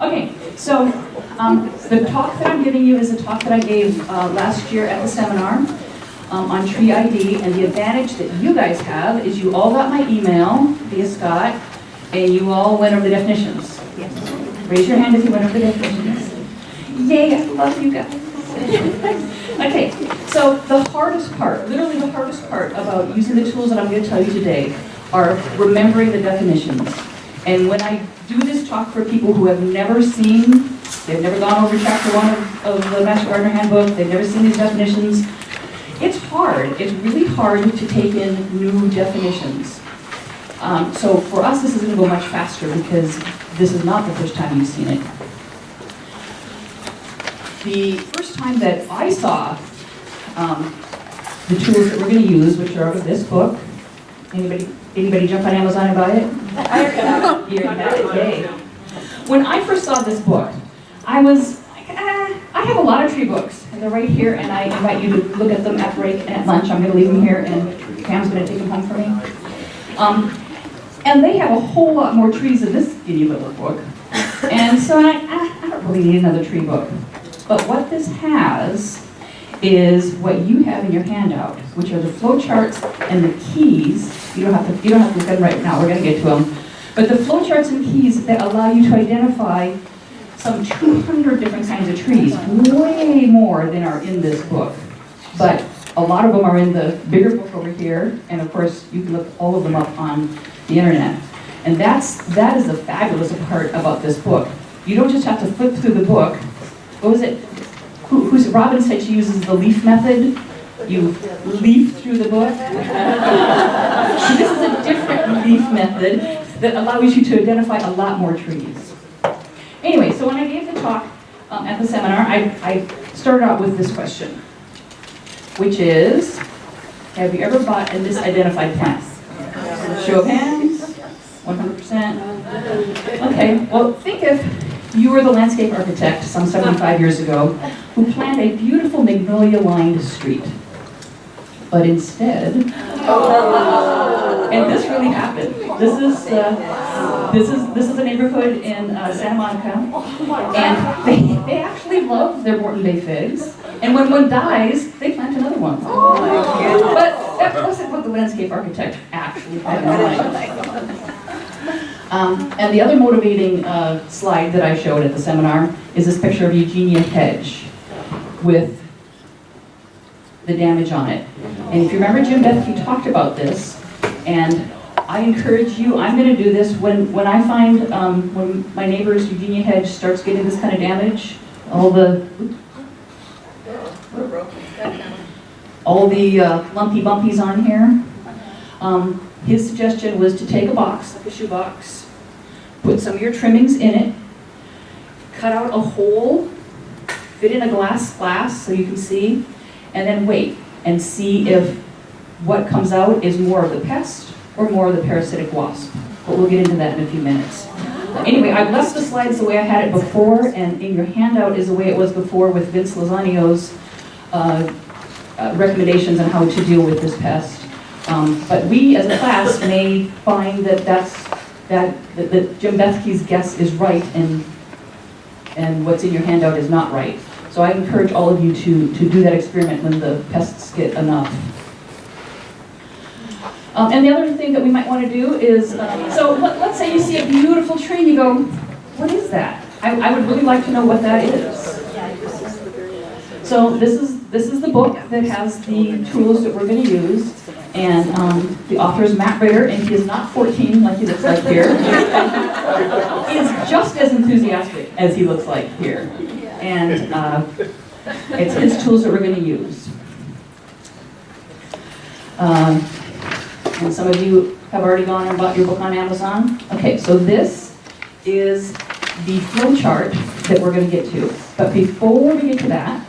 Okay, so the talk that I'm giving you is a talk that I gave last year at the seminar on tree ID, and the advantage that you guys have is you all got my email via Scott, and you all went over the definitions. Yes. Raise your hand if you went over the definitions. Yay, I love you guys. Okay, so the hardest part, literally the hardest part about using the tools that I'm going to tell you today are remembering the definitions. And when I do this talk for people who have never seen, they've never gone over chapter 1 of the Master Gardener Handbook, they've never seen these definitions, it's hard. It's really hard to take in new definitions. So for us, this is going to go much faster because this is not the first time you've seen it. The first time that I saw the tools that we're going to use, which are out of this book, anybody jump on Amazon and buy it? I already have it. You already have it? Yay. When I first saw this book, I was like, I have a lot of tree books, and they're right here, and I invite you to look at them at break and at lunch. I'm going to leave them here, and Pam's going to take them home for me. And they have a whole lot more trees in this skinny little book. And so I don't really need another tree book. But what this has is what you have in your handout, which are the flow charts and the keys. You don't have to look at them right now, we're going to get to them. But the flow charts and keys that allow you to identify some 200 different kinds of trees, way more than are in this book. But a lot of them are in the bigger book over here, and of course you can look all of them up on the internet. And that is the fabulous part about this book. You don't just have to flip through the book. What was it? Robin said she uses the leaf method. You leaf through the book. So this is a different leaf method that allows you to identify a lot more trees. Anyway, so when I gave the talk at the seminar, I started out with this question, which is, have you ever bought a misidentified plant? Show of hands? 100%? Okay, well think if you were the landscape architect some 75 years ago who planned a beautiful magnolia-lined street. But instead, and this really happened. This is a neighborhood in Santa Monica, and they actually love their Morton Bay figs. And when one dies, they plant another one. But that wasn't what the landscape architect actually had in mind. And the other motivating slide that I showed at the seminar is this picture of Eugenia hedge with the damage on it. And if you remember, Jim Bethke talked about this, and I encourage you, I'm going to do this when I find, when my neighbor's Eugenia hedge starts getting this kind of damage, all the lumpy bumpies on here. His suggestion was to take a box, like a shoebox, put some of your trimmings in it, cut out a hole, fit in a glass so you can see, and then wait and see if what comes out is more of the pest or more of the parasitic wasp. But we'll get into that in a few minutes. Anyway, I've left the slides the way I had it before, and in your handout is the way it was before with Vince Lozanio's recommendations on how to deal with this pest. But we as a class may find that that Jim Bethke's guess is right and what's in your handout is not right. So I encourage all of you to do that experiment when the pests get enough. And the other thing that we might want to do is, so let's say you see a beautiful tree and you go, what is that? I would really like to know what that is. So this is the book that has the tools that we're going to use. And the author is Matt Ritter, and he is not 14 like he looks like here. He is just as enthusiastic as he looks like here. And it's his tools that we're going to use. And some of you have already gone and bought your book on Amazon. Okay, so this is the flow chart that we're going to get to. But before we get to that,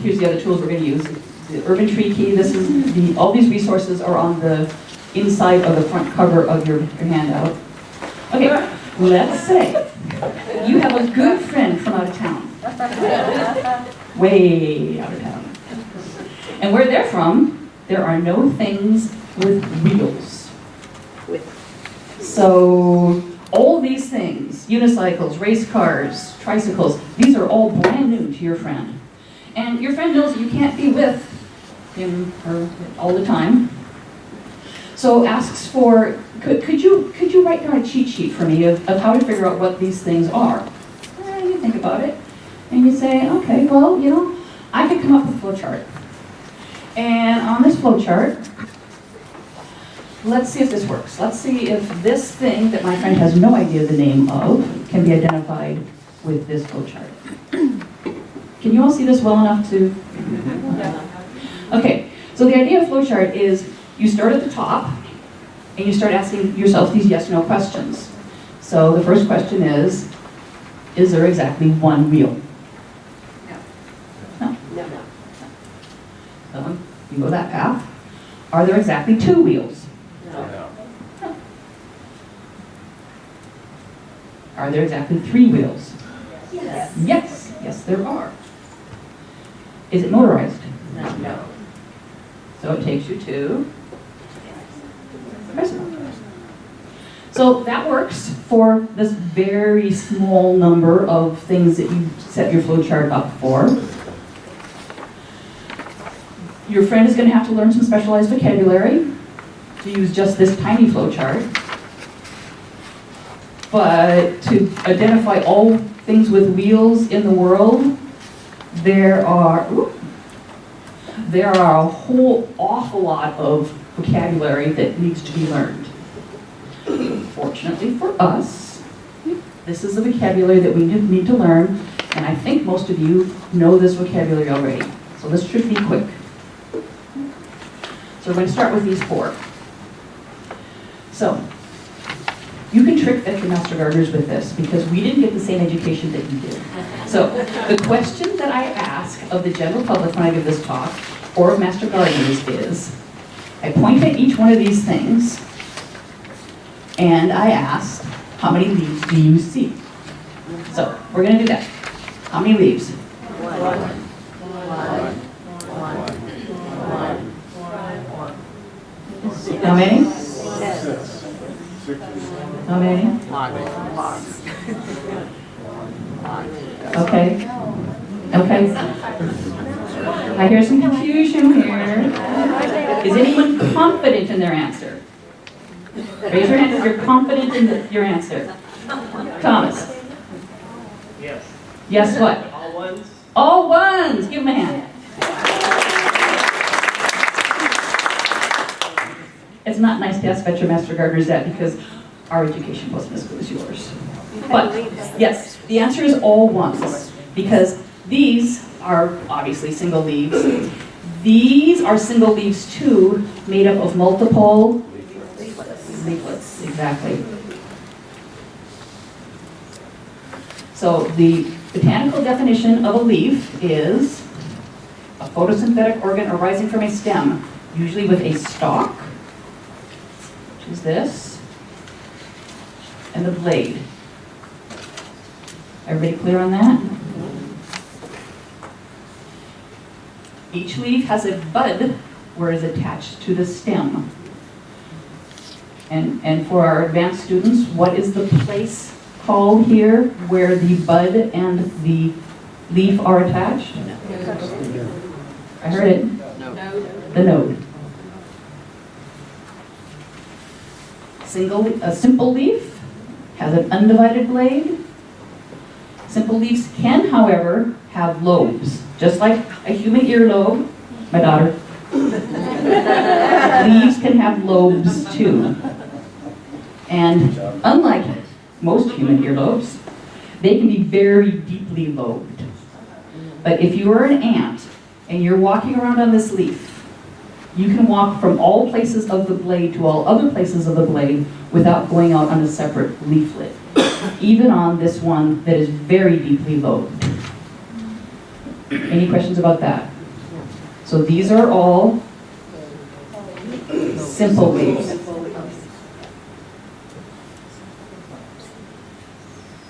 here's the other tools we're going to use. The Urban Tree Key. This is all these resources are on the inside of the front cover of your handout. Okay, let's say you have a good friend from out of town, way out of town, and where they're from, there are no things with wheels. So all these things, unicycles, race cars, tricycles, these are all brand new to your friend. And your friend knows that you can't be with him or all the time. So asks for, could you write down a cheat sheet for me of how to figure out what these things are? You think about it, and you say, okay, well, you know, I could come up with a flow chart. And on this flow chart, let's see if this works. Let's see if this thing that my friend has no idea the name of can be identified with this flow chart. Can you all see this well enough to? Okay, so the idea of flow chart is you start at the top and you start asking yourself these yes/no questions. So the first question is there exactly one wheel? No. No. So you go that path. Are there exactly two wheels? No. Are there exactly three wheels? Yes. Yes. Yes, there are. Is it motorized? No. So it takes you to restaurant. So that works for this very small number of things that you set your flow chart up for. Your friend is going to have to learn some specialized vocabulary to use just this tiny flow chart. But to identify all things with wheels in the world, there are a whole awful lot of vocabulary that needs to be learned. Fortunately for us, this is the vocabulary that we need to learn, and I think most of you know this vocabulary already. So this should be quick. So we're going to start with these four. So, you can trick veterinary master gardeners with this because we didn't get the same education that you did. So, the question that I ask of the general public when I give this talk, or of master gardeners, is I point at each one of these things and I ask, how many leaves do you see? So, we're going to do that. How many leaves? One. How many? How many? Okay. I hear some confusion here. Is anyone confident in their answer? Raise your hand if you're confident in your answer. Thomas? Yes. Yes, what? All ones? All ones! Give him a hand. It's not nice to ask veterinary master gardeners that because our education wasn't as good as yours. But, yes, the answer is all ones, because these are obviously single leaves. These are single leaves too, made up of multiple leaflets, exactly. So the botanical definition of a leaf is a photosynthetic organ arising from a stem, usually with a stalk, which is this, and the blade. Everybody clear on that? Each leaf has a bud where it is attached to the stem. And for our advanced students, what is the place called here where the bud and the leaf are attached? I heard it. Node. The node. A simple leaf has an undivided blade. Simple leaves can, however, have lobes, just like a human earlobe. My daughter. Leaves can have lobes too. And unlike most human earlobes, they can be very deeply lobed. But if you are an ant and you're walking around on this leaf, you can walk from all places of the blade to all other places of the blade without going out on a separate leaflet, even on this one that is very deeply lobed. Any questions about that? So these are all simple leaves.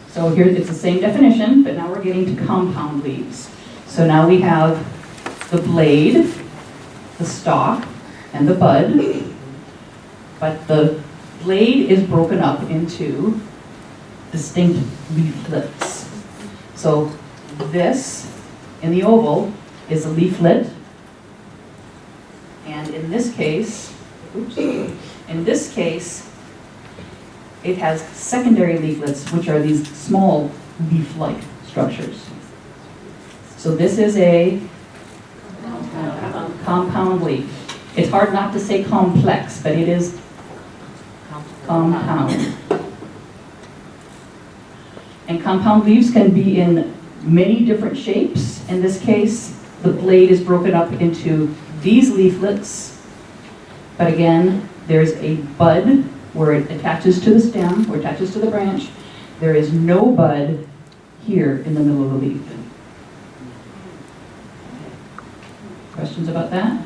So here it's the same definition, but now we're getting to compound leaves. So now we have the blade, the stalk, and the bud, but the blade is broken up into distinct leaflets. So this, in the oval, is a leaflet. And in this case, it has secondary leaflets, which are these small leaf-like structures. So this is a compound leaf. It's hard not to say complex, but it is compound. And compound leaves can be in many different shapes. In this case, the blade is broken up into these leaflets, but again, there's a bud where it attaches to the stem, or attaches to the branch. There is no bud here in the middle of the leaf. Questions about that?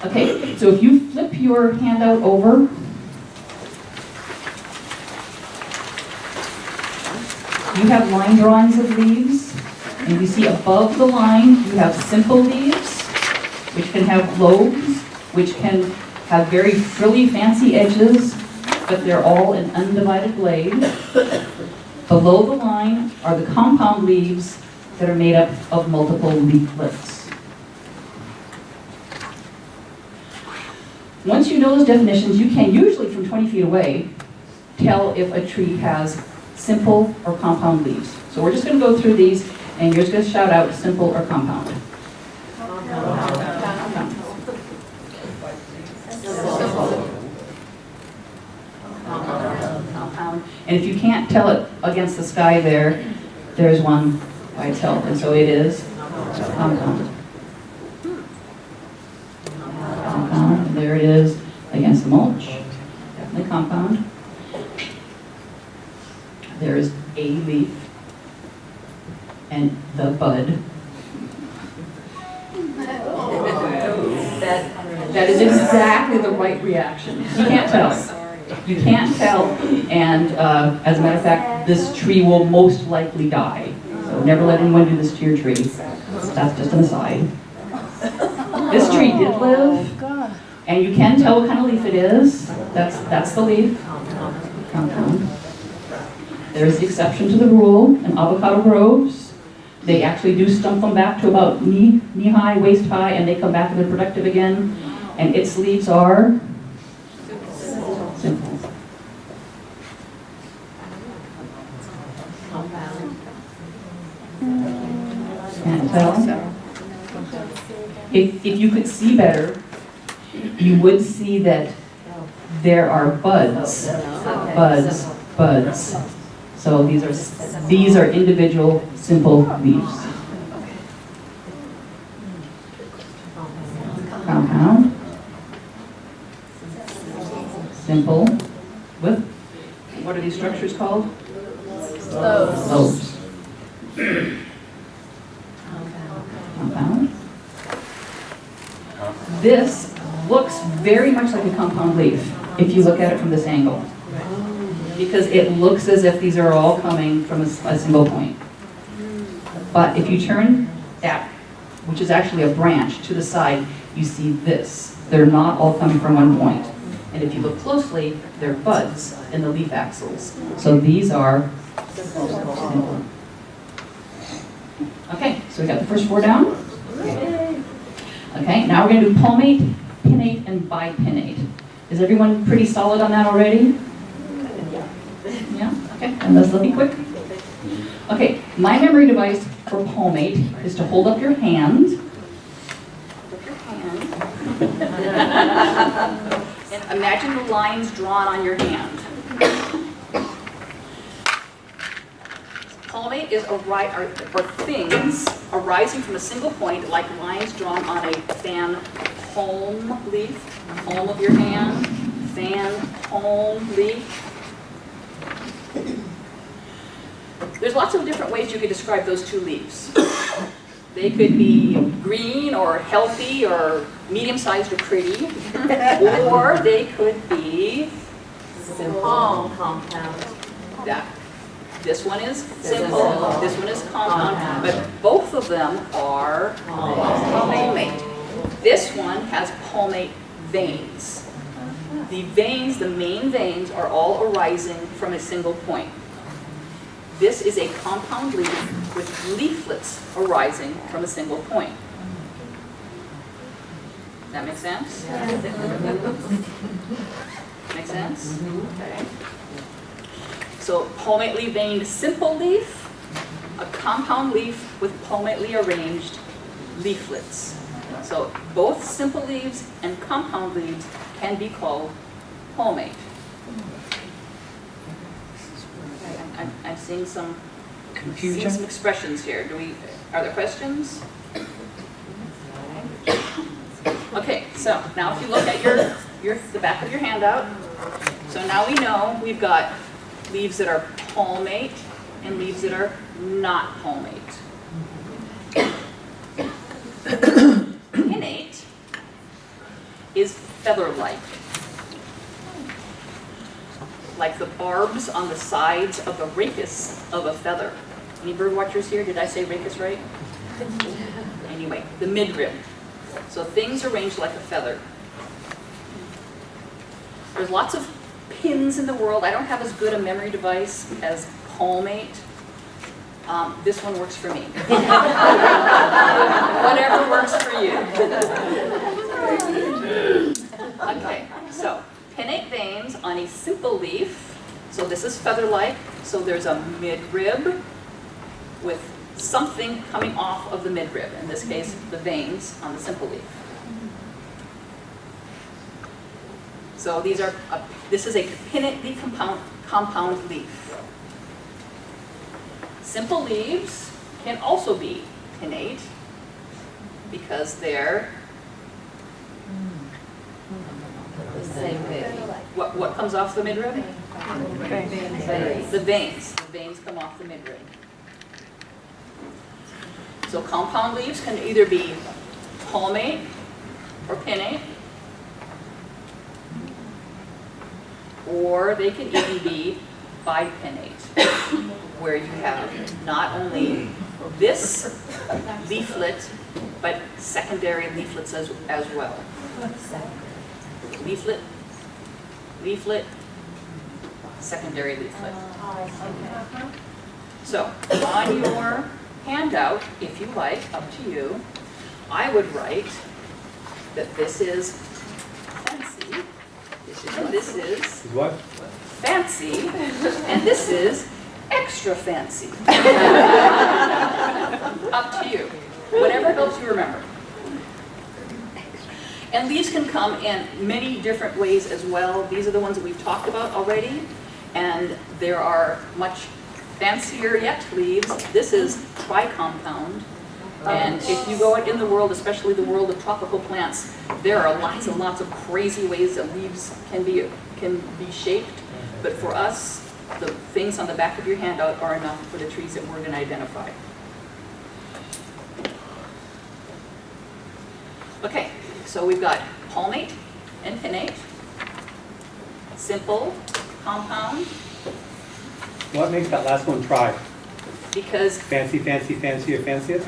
Okay, so if you flip your handout over, you have line drawings of leaves, and you see above the line, you have simple leaves, which can have lobes, which can have very frilly, fancy edges, but they're all an undivided blade. Below the line are the compound leaves that are made up of multiple leaflets. Once you know those definitions, you can usually, from 20 feet away, tell if a tree has simple or compound leaves. So we're just going to go through these, and you're just going to shout out simple or compound. Compound. And if you can't tell it against the sky there's one by itself, and so it is compound. Compound, and there it is against the mulch, definitely compound. There is a leaf and the bud. That is exactly the right reaction. You can't tell. You can't tell, and as a matter of fact, this tree will most likely die. So never let anyone do this to your tree. That's just an aside. This tree did live, and you can tell what kind of leaf it is. That's the leaf. Compound. There's the exception to the rule in avocado groves. They actually do stump them back to about knee-high, waist-high, and they come back and they're productive again. And its leaves are simple. Can't tell. If you could see better, you would see that there are buds. So these are individual simple leaves. Compound. Simple. With, what are these structures called? Lobes. Compound. This looks very much like a compound leaf if you look at it from this angle, because it looks as if these are all coming from a single point. But if you turn that, which is actually a branch, to the side, you see this. They're not all coming from one point. And if you look closely, they're buds in the leaf axils. So these are simple. Okay, so we got the first four down. Okay, now we're going to do palmate, pinnate, and bipinnate. Is everyone pretty solid on that already? Yeah? Okay, and let's let me quick. Okay, my memory device for palmate is to hold up your hand. And imagine the lines drawn on your hand. Palmate is or things arising from a single point, like lines drawn on a fan palm leaf, palm of your hand, fan palm leaf. There's lots of different ways you could describe those two leaves. They could be green or healthy or medium-sized or pretty, or they could be simple, compound. This one is simple, this one is compound, but both of them are palmate. This one has palmate veins. The veins, the main veins, are all arising from a single point. This is a compound leaf with leaflets arising from a single point. That make sense? Make sense? Okay. So palmately veined simple leaf, a compound leaf with palmately arranged leaflets. So both simple leaves and compound leaves can be called palmate. I'm seeing some confusion. Some expressions here. Are there questions? Okay, so now if you look at the back of your handout, so now we know we've got leaves that are palmate and leaves that are not palmate. Pinnate is feather-like, like the barbs on the sides of the rachis of a feather. Any bird watchers here? Did I say rachis right? Anyway, the midrib. So things arranged like a feather. There's lots of pins in the world. I don't have as good a memory device as palmate. This one works for me. Whatever works for you. Okay, so pinnate veins on a simple leaf. So this is feather-like. So there's a midrib with something coming off of the midrib. In this case, the veins on the simple leaf. So this is a pinnately compound leaf. Simple leaves can also be pinnate because they're the same vein. What comes off the midrib? The veins. The veins come off the midrib. So compound leaves can either be palmate or pinnate, or they can even be bipinnate, where you have not only this leaflet, but secondary leaflets as well. Leaflet, leaflet, secondary leaflet. So on your handout, if you like, up to you, I would write that this is fancy, and this is what? Fancy, and this is extra fancy. Up to you. Whatever helps you remember. And these can come in many different ways as well. These are the ones that we've talked about already, and there are much fancier yet leaves. This is tricompound. And if you go out in the world, especially the world of tropical plants, there are lots and lots of crazy ways that leaves can be shaped. But for us, the things on the back of your handout are enough for the trees that we're going to identify. Okay, so we've got palmate and pinnate, simple, compound. What makes that last one tri? Because fancy, fancy, fancy, or fanciest?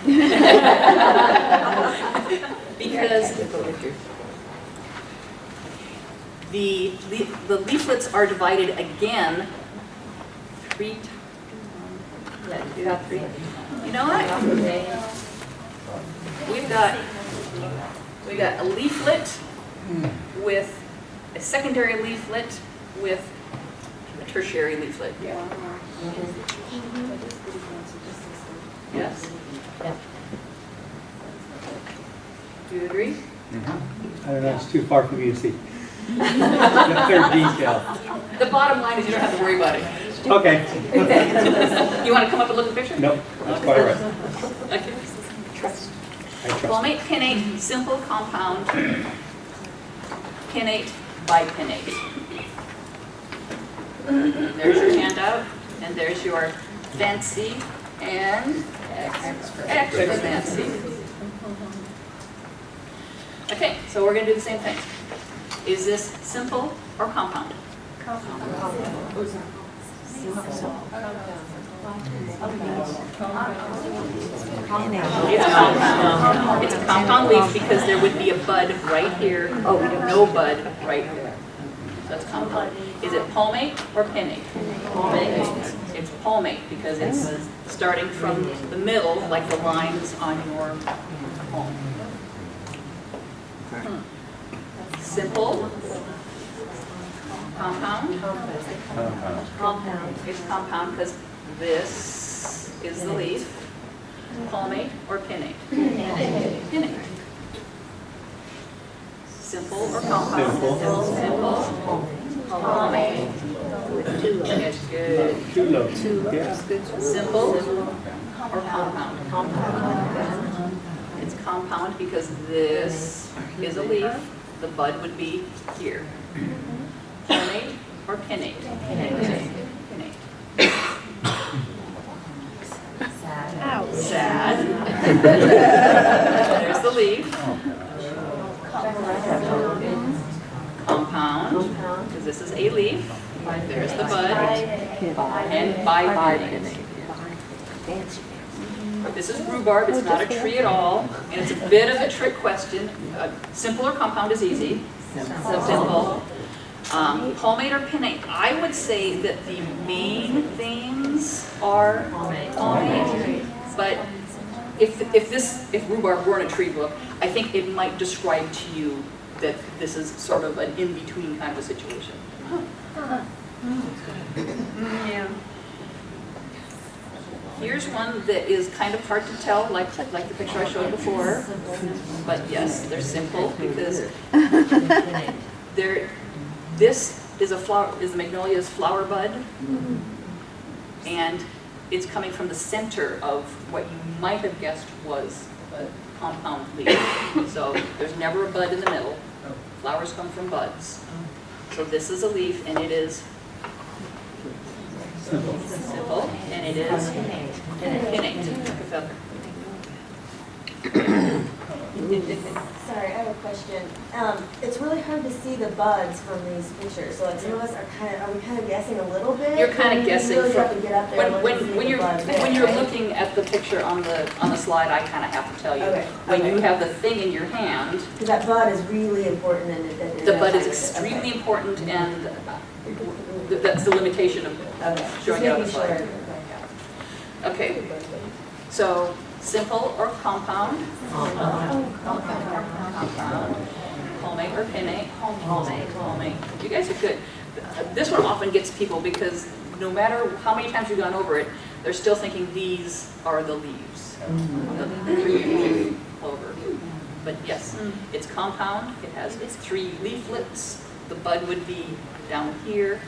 because the leaflets are divided again 3 times. Yeah, you have 3. You know what? We've got a leaflet with a secondary leaflet with a tertiary leaflet. Yeah. Yes? Yeah. Do you agree? I don't know, it's too far for me to see. The third detail. The bottom line is you don't have to worry about it. Okay. You want to come up and look at the picture? Nope, that's quite all right. Okay. I trust. Palmate, pinnate, simple compound, pinnate, bipinnate. There's your handout, and there's your fancy and extra fancy. Okay, so we're going to do the same thing. Is this simple or compound? Compound. It's a compound leaf because there would be a bud right here. Oh, we have no bud right here. So that's compound. Is it palmate or pinnate? Palmate. It's palmate because it's starting from the middle, like the lines on your home. Simple. Compound. It's compound because this is the leaf. Palmate or pinnate? Pinnate. Simple or compound? Simple. Palmate. That's good. Too low. Yeah. Simple or compound? It's compound because this is a leaf. The bud would be here. Palmate or pinnate? Pinnate. Sad. There's the leaf. Compound, because this is a leaf. There's the bud. And bipinnate. This is rhubarb. It's not a tree at all. And it's a bit of a trick question. Simple or compound is easy. Simple. Palmate or pinnate? I would say that the main things are palmate, but if rhubarb weren't a tree book, I think it might describe to you that this is sort of an in-between kind of a situation. Yeah. Here's one that is kind of hard to tell, like the picture I showed before, but yes, they're simple because this is a flower, is the magnolia's flower bud, and it's coming from the center of what you might have guessed was a compound leaf. So there's never a bud in the middle. Flowers come from buds. So this is a leaf, and it is simple, and it is pinnate, like a feather. Sorry, I have a question. It's really hard to see the buds from these pictures. So like some of us are we kind of guessing a little bit? You're kind of guessing You really from have to get up there and look to see when the you're buds there, when you're right? looking at the picture on the slide. I kind of have to tell you Okay, when okay. you have the thing in your hand. Because that bud is really important and it. The bud is extremely important, and that's the limitation of showing it on the slide. Okay, so simple or compound? Compound. Palmate or pinnate? Palmate. You guys are good. This one often gets people because no matter how many times we've gone over it, they're still thinking these are the leaves. The three-leaf clover. But yes, it's compound. It has its 3 leaflets. The bud would be down here,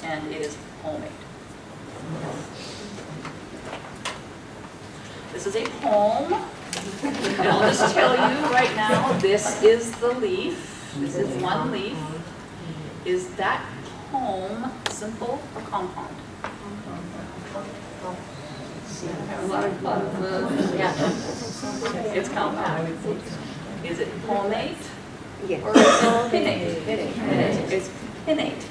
and it is palmate. This is a palm, and I'll just tell you right now, this is the leaf. This is one leaf. Is that palm simple or compound? Yeah. It's compound. Is it palmate or is it pinnate? It's pinnate.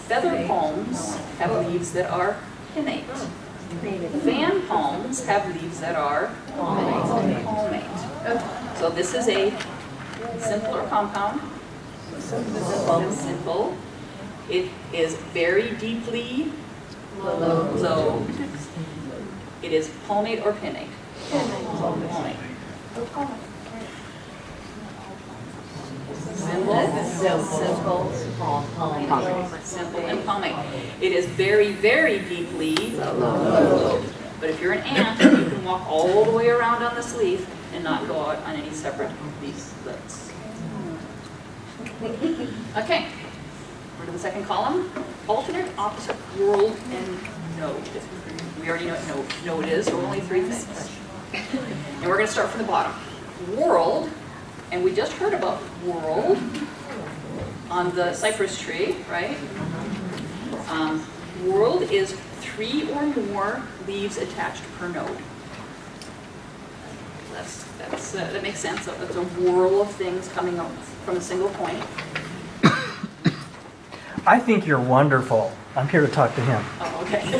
Feather palms have leaves that are pinnate. Fan palms have leaves that are palmate. So this is a simple or compound? Simple. It is very deeply lobed. It is palmate or pinnate? Palmate. Simple and palmate. It is very, very deeply lobed. But if you're an ant, you can walk all the way around on this leaf and not go out on any separate leaflets. Okay, we're to the second column. Alternate, opposite, world, and node. We already know what node is, so only 3 things. And we're going to start from the bottom. World, and we just heard about world on the cypress tree, right? World is 3 or more leaves attached per node. That makes sense. It's a whirl of things coming up from a single point. I think you're wonderful. I'm here to talk to him. Oh, okay.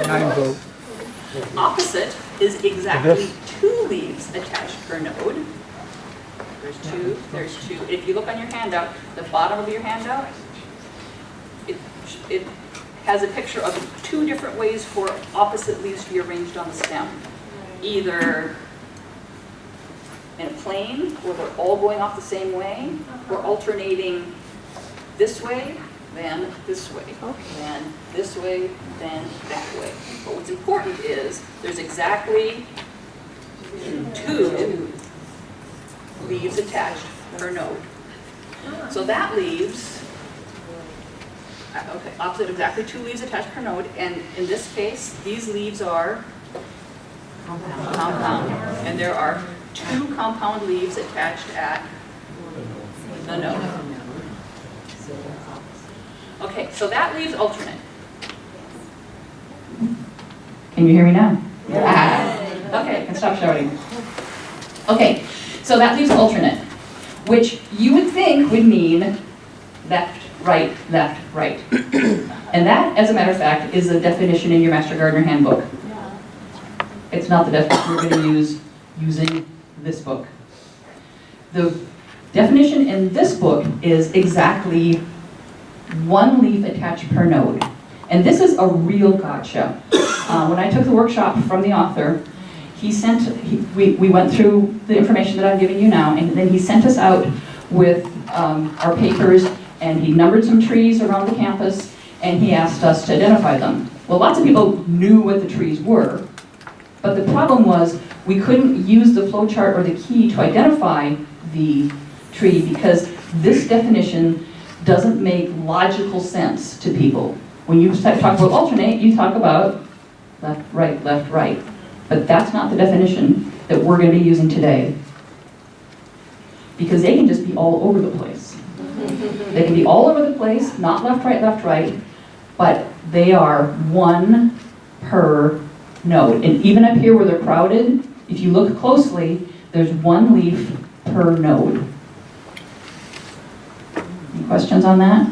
9 vote. Opposite is exactly 2 leaves attached per node. There's two. If you look on your handout, the bottom of your handout, it has a picture of 2 different ways for opposite leaves to be arranged on the stem. Either in a plane, where they're all going off the same way, or alternating this way, then this way, then this way, then that way. But what's important is there's exactly 2 leaves attached per node. So that leaves, okay, opposite exactly 2 leaves attached per node, and in this case, these leaves are compound, and there are 2 compound leaves attached at the node. Okay, so that leaves alternate. Can you hear me now? Yeah. Okay, I can stop shouting. Okay, so that leaves alternate, which you would think would mean left, right, left, right. And that, as a matter of fact, is a definition in your Master Gardener Handbook. It's not the definition we're going to use using this book. The definition in this book is exactly 1 leaf attached per node. And this is a real gotcha. When I took the workshop from the author, we went through the information that I'm giving you now, and then he sent us out with our papers, and he numbered some trees around the campus, and he asked us to identify them. Well, lots of people knew what the trees were, but the problem was we couldn't use the flowchart or the key to identify the tree because this definition doesn't make logical sense to people. When you talk about alternate, you talk about left, right, left, right. But that's not the definition that we're going to be using today. Because they can just be all over the place. They can be all over the place, not left, right, but they are 1 per node. And even up here where they're crowded, if you look closely, there's 1 leaf per node. Any questions on that?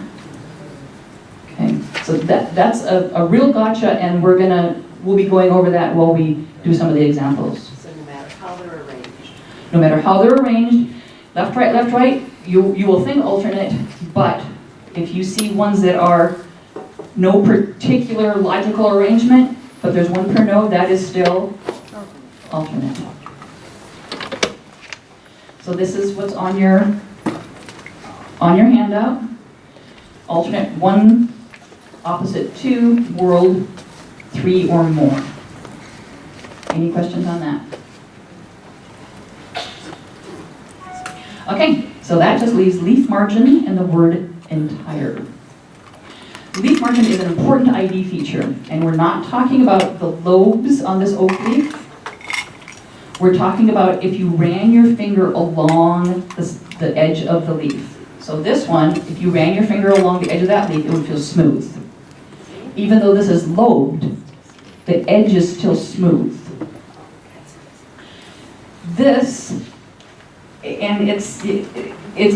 Okay, so that's a real gotcha, and we'll be going over that while we do some of the examples. So no matter how they're arranged. No matter how they're arranged, left, right, you will think alternate, but if you see ones that are no particular logical arrangement, but there's 1 per node, that is still alternate. So this is what's on your handout. Alternate 1, opposite 2, world 3 or more. Any questions on that? Okay, so that just leaves leaf margin and the word entire. Leaf margin is an important ID feature, and we're not talking about the lobes on this oak leaf. We're talking about if you ran your finger along the edge of the leaf. So this one, if you ran your finger along the edge of that leaf, it would feel smooth. Even though this is lobed, the edge is still smooth. This, and it's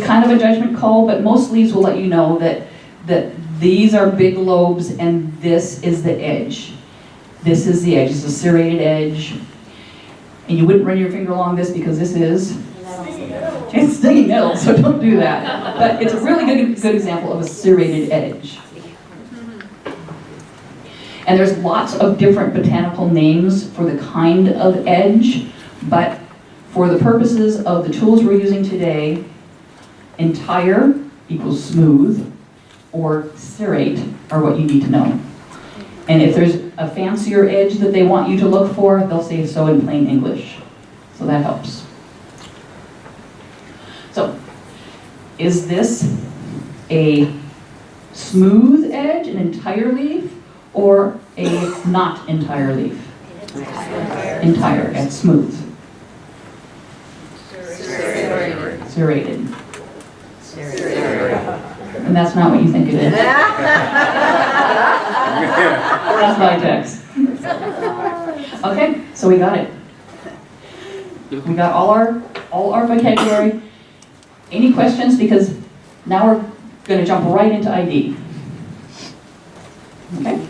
kind of a judgment call, but most leaves will let you know that these are big lobes and this is the edge. This is the edge, it's a serrated edge. And you wouldn't run your finger along this because this is, it's stinging middle, so don't do that. But it's a really good example of a serrated edge. And there's lots of different botanical names for the kind of edge, but for the purposes of the tools we're using today, entire equals smooth, or serrate are what you need to know. And if there's a fancier edge that they want you to look for, they'll say so in plain English. So that helps. So, is this a smooth edge, an entire leaf, or a not entire leaf? Entire, and smooth. Serrated. And that's not what you think it is. That's my text. Okay, so we got it. We got all our vocabulary. Any questions? Because now we're going to jump right into ID. Okay?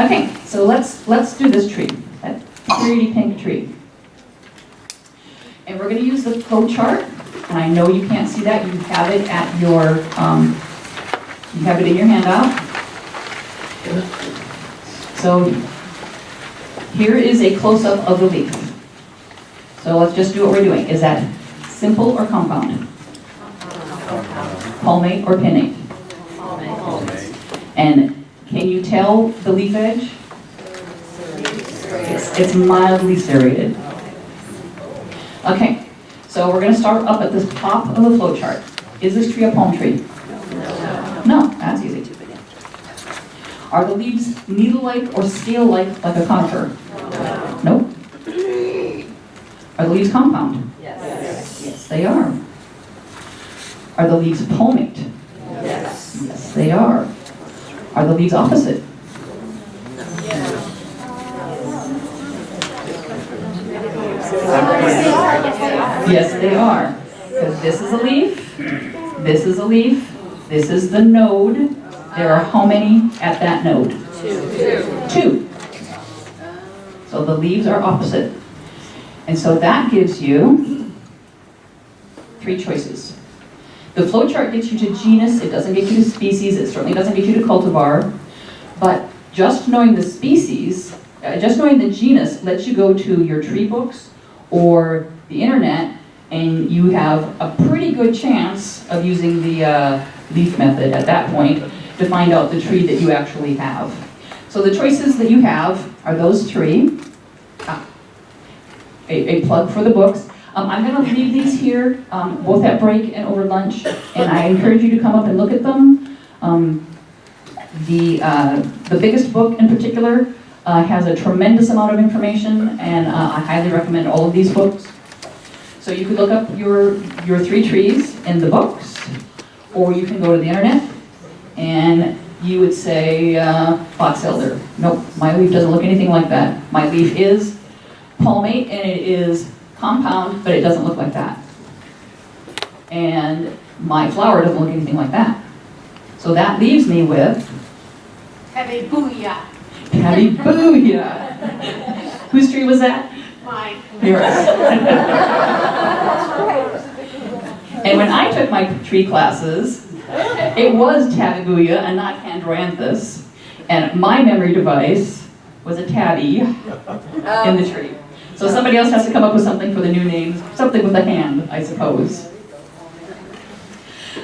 Okay, so let's do this tree, that pretty pink tree. And we're going to use the flow chart, and I know you can't see that. You have it at your, you have it in your handout. So here is a close-up of the leaf. So let's just do what we're doing. Is that simple or compound? Palmate or pinnate? And can you tell the leaf edge? It's mildly serrated. Okay, so we're going to start up at the top of the flow chart. Is this tree a palm tree? No, that's easy. Are the leaves needle-like or scale-like like a conifer? Nope. Are the leaves compound? Yes, they are. Are the leaves palmate? Yes, they are. Are the leaves opposite? Yes, they are. Because this is a leaf, this is a leaf, this is the node. There are how many at that node? Two. So the leaves are opposite. And so that gives you 3 choices. The flow chart gets you to genus, it doesn't get you to species, it certainly doesn't get you to cultivar, but just knowing the species, just knowing the genus lets you go to your tree books or the internet, and you have a pretty good chance of using the leaf method at that point to find out the tree that you actually have. So the choices that you have are those 3. A plug for the books. I'm going to leave these here, both at break and over lunch, and I encourage you to come up and look at them. The biggest book in particular has a tremendous amount of information, and I highly recommend all of these books. So you could look up your 3 trees in the books, or you can go to the internet, and you would say box elder. Nope, my leaf doesn't look anything like that. My leaf is palmate, and it is compound, but it doesn't look like that. And my flower doesn't look anything like that. So that leaves me with Heavy booyah. Patty Booyah. Whose tree was that? Mine. Yours. And when I took my tree classes, it was Tabby Booyah and not Chondranthus. And my memory device was a tabby in the tree. So somebody else has to come up with something for the new names, something with a hand, I suppose.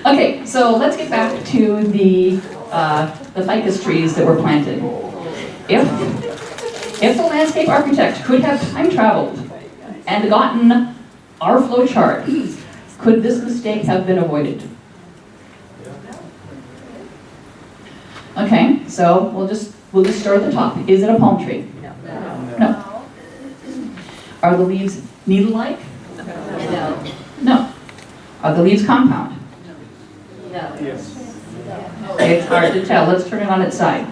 Okay, so let's get back to the ficus trees that were planted. If the landscape architect could have time traveled and gotten our flow chart, could this mistake have been avoided? Okay, so we'll just start at the top. Is it a palm tree? No. Are the leaves needle-like? No. No. Are the leaves compound? No. Yes. It's hard to tell. Let's turn it on its side.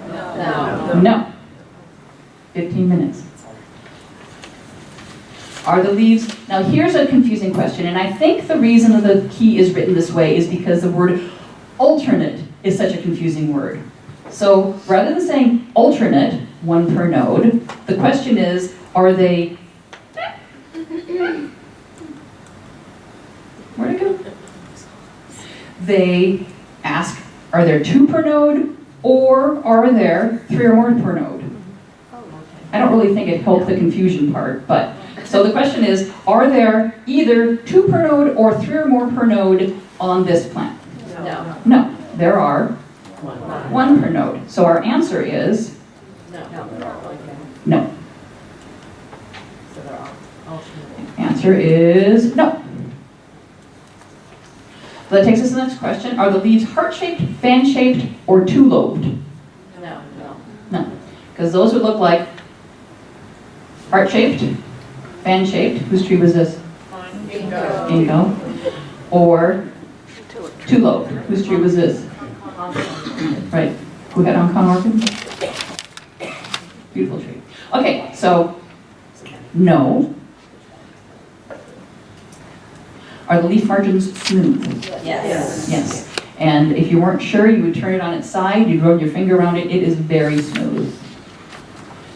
No. No. 15 minutes. Are the leaves... Now here's a confusing question, and I think the reason that the key is written this way is because the word alternate is such a confusing word. So rather than saying alternate, 1 per node, the question is, are they... Where'd it go? They ask, are there 2 per node, or are there 3 or more per node? I don't really think it helped the confusion part, but... So the question is, are there either 2 per node or 3 or more per node on this plant? No. No, there are 1 per node. So our answer is no. So they're all alternate. Answer is no. So that takes us to the next question. Are the leaves heart-shaped, fan-shaped, or 2-lobed? No. No, because those would look like heart-shaped, fan-shaped. Whose tree was this? Ingo. Or 2-lobed. Whose tree was this? Right. Who had on Con Orchid? Beautiful tree. Okay, so no. Are the leaf margins smooth? Yes. Yes. And if you weren't sure, you would turn it on its side, you'd run your finger around it, it is very smooth.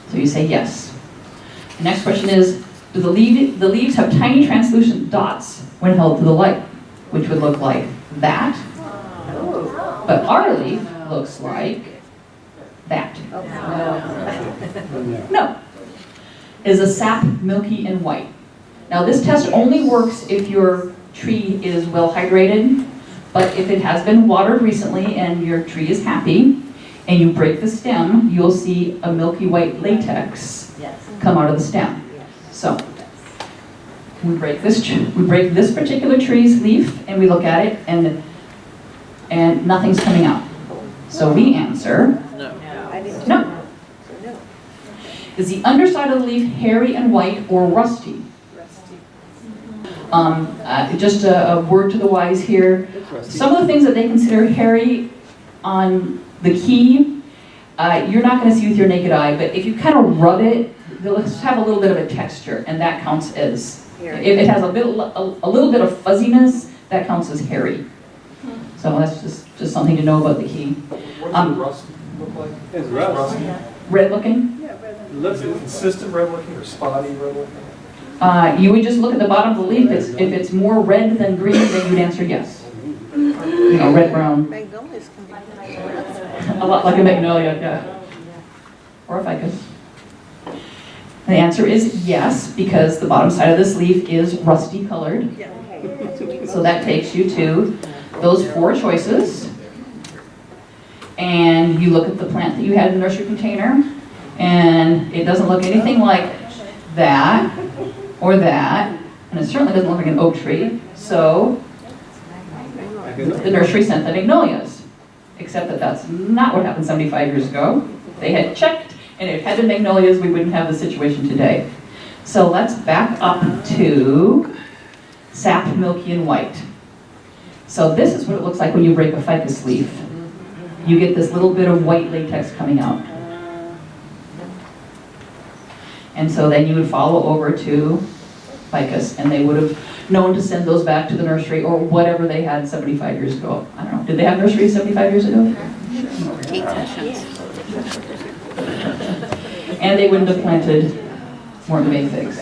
So you say yes. The next question is, do the leaves have tiny translucent dots when held to the light, which would look like that? But our leaf looks like that. No. Is a sap milky and white? Now this test only works if your tree is well hydrated, but if it has been watered recently and your tree is happy, and you break the stem, you'll see a milky white latex come out of the stem. So, we break this particular tree's leaf and we look at it and nothing's coming out. So we answer, no. Is the underside of the leaf hairy and white or rusty? Just a word to the wise here. Some of the things that they consider hairy on the key, you're not going to see with your naked eye, but if you kind of rub it, they'll have a little bit of a texture, and that counts as, if it has a little bit of fuzziness, that counts as hairy. So that's just something to know about the key. What does the rust look like? It's rusty. Red looking? Looks consistent red looking or spotty red looking? You would just look at the bottom of the leaf. If it's more red than green, then you'd answer yes. You know, red, brown. Magnolias can be. A lot like a magnolia, yeah. Or a ficus. The answer is yes, because the bottom side of this leaf is rusty colored. So that takes you to those 4 choices. And you look at the plant that you had in the nursery container, and it doesn't look anything like that or that, and it certainly doesn't look like an oak tree. So the nursery sent the magnolias, except that that's not what happened 75 years ago. They had checked, and if it had been magnolias, we wouldn't have the situation today. So let's back up to sap, milky, and white. So this is what it looks like when you break a ficus leaf. You get this little bit of white latex coming out. And so then you would follow over to ficus, and they would have known to send those back to the nursery or whatever they had 75 years ago. I don't know. Did they have nurseries 75 years ago? And they wouldn't have planted more than make figs.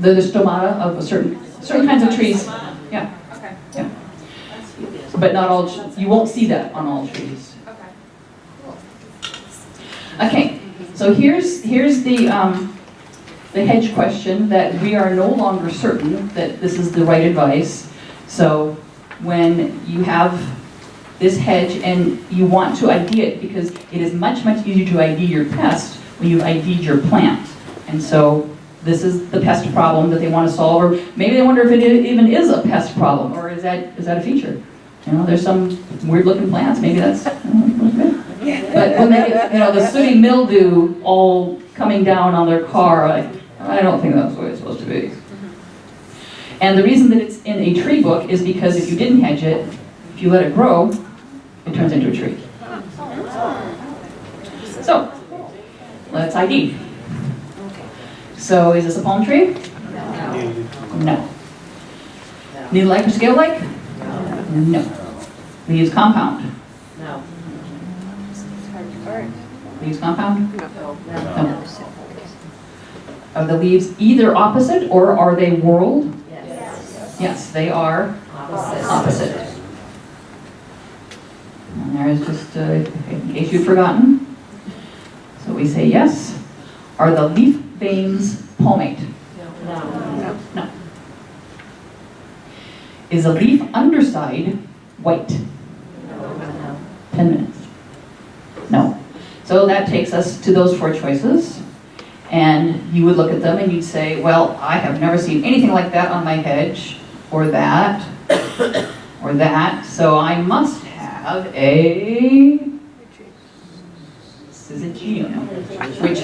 The stomata of certain kinds of trees. Yeah. Okay. Yeah. But not all. You won't see that on all trees. Okay. So here's the hedge question that we are no longer certain that this is the right advice. So when you have this hedge and you want to ID it, because it is much easier to ID your pest when you've ID'd your plant. And so this is the pest problem that they want to solve, or maybe they wonder if it even is a pest problem, or is that a feature? You know, there's some weird looking plants, maybe that's good. But when they get, the sooty mildew all coming down on their car, I don't think that's the way it's supposed to be. And the reason that it's in a tree book is because if you didn't hedge it, if you let it grow, it turns into a tree. So, let's ID. So, is this a palm tree? No. Needle-like or scale-like? No. Leaves compound? No. Leaves compound? No. Are the leaves either opposite or are they whorled? Yes, they are opposite. And there's just, in case you've forgotten. So we say yes. Are the leaf veins palmate? No. Is a leaf underside white? 10 minutes. No. So that takes us to those 4 choices. And you would look at them and you'd say, well, I have never seen anything like that on my hedge, or that, or that. So I must have a syzygium, which,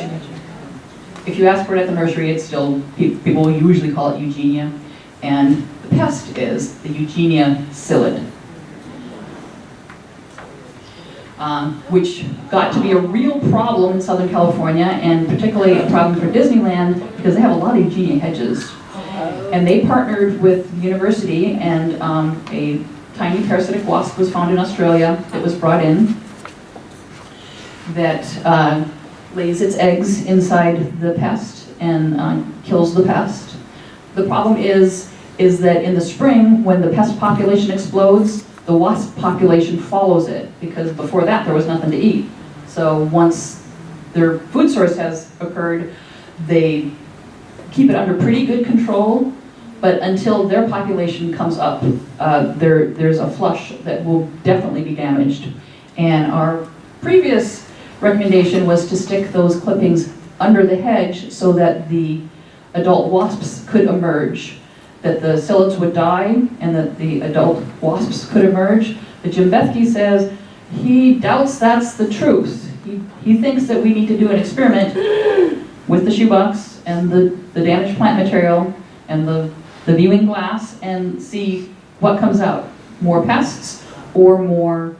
if you ask for it at the nursery, it's still, people usually call it eugenia. And the pest is the Eugenia psyllid. which got to be a real problem in Southern California, and particularly a problem for Disneyland because they have a lot of eugenia hedges. And they partnered with the university, and a tiny parasitic wasp was found in Australia that was brought in that lays its eggs inside the pest and kills the pest. The problem is that in the spring, when the pest population explodes, the wasp population follows it, because before that there was nothing to eat. So once their food source has occurred, they keep it under pretty good control, but until their population comes up, there's a flush that will definitely be damaged. And our previous recommendation was to stick those clippings under the hedge so that the adult wasps could emerge, that the psyllids would die and that the adult wasps could emerge. But Jim Bethke says he doubts that's the truth. He thinks that we need to do an experiment with the shoebox and the damaged plant material and the viewing glass and see what comes out. More pests or more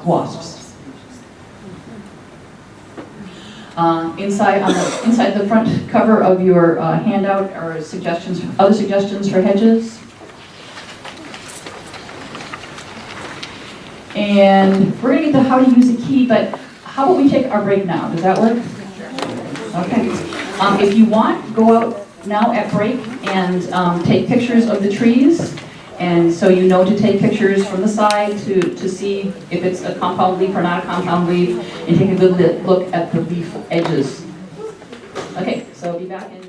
wasps. Inside the front cover of your handout are other suggestions for hedges. And we're going to get to how to use a key, but how about we take our break now? Does that work? Okay. If you want, go out now at break and take pictures of the trees. And so you know to take pictures from the side to see if it's a compound leaf or not a compound leaf, and take a good look at the leaf edges. Okay, so be back in